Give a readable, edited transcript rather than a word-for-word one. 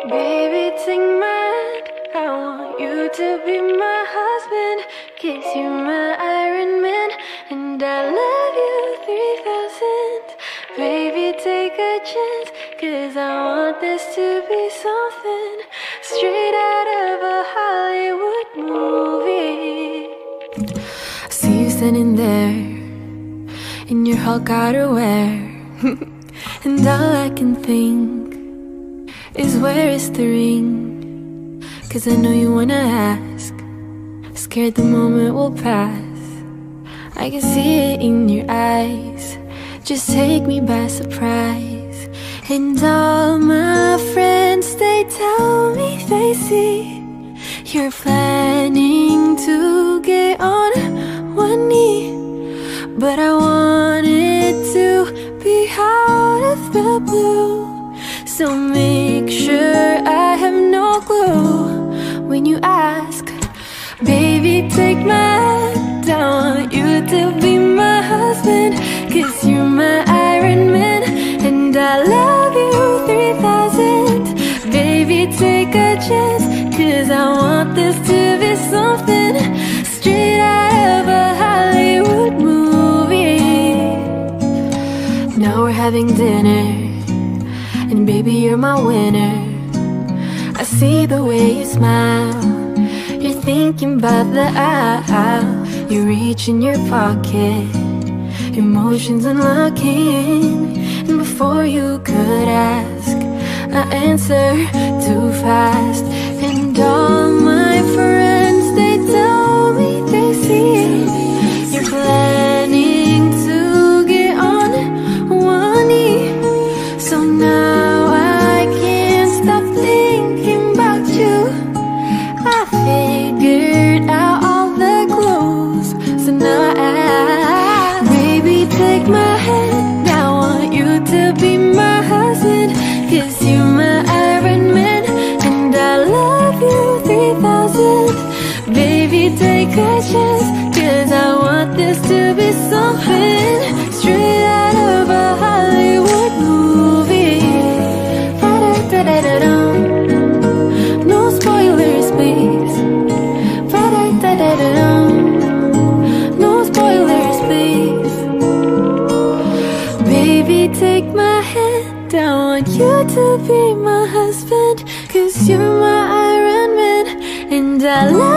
Baby, take my hand. I want you to be my husband. 'Cause you're my Iron Man. And I love you 3000. Baby, take a chance. 'Cause I want this to be something straight out of a Hollywood movie. See you standing there in your Hulk outerwear. And all I can think is where is the ring? 'Cause I know you wanna ask. Scared the moment will pass. I can see it in your eyes. Just take me by surprise. And all my friends, they tell me they see you're planning to get on one knee. But I want it to be out of the blue. So make sure I have no clue when you ask. Baby, take my hand. I want you to be my husband. 'Cause you're my Iron Man. And I love you 3000. Baby, take a chance. 'Cause I want this to be something straight out of a Hollywood movie. Now we're having dinner. And baby, you're my winner. I see the way you smile. You're thinking about the aisle. You reach in your pocket. Emotions unlocking. And before you could ask, I answer too fast. And all my friends, they tell me they see you're planning to get on one knee. So now I can't stop thinking about you. I figured out all the clues. So now baby, take my hand. I want you to be my husband. 'Cause you're my Iron Man. And I love you 3000. Baby, take a chance. 'Cause I want this to be something straight out of a Hollywood movie. Da-da-da-da-da-dum. No spoilers, please. Da-da-da-da-da-dum. No spoilers, please. Baby, take my hand. I want you to be my husband. 'Cause you're my Iron Man. And I love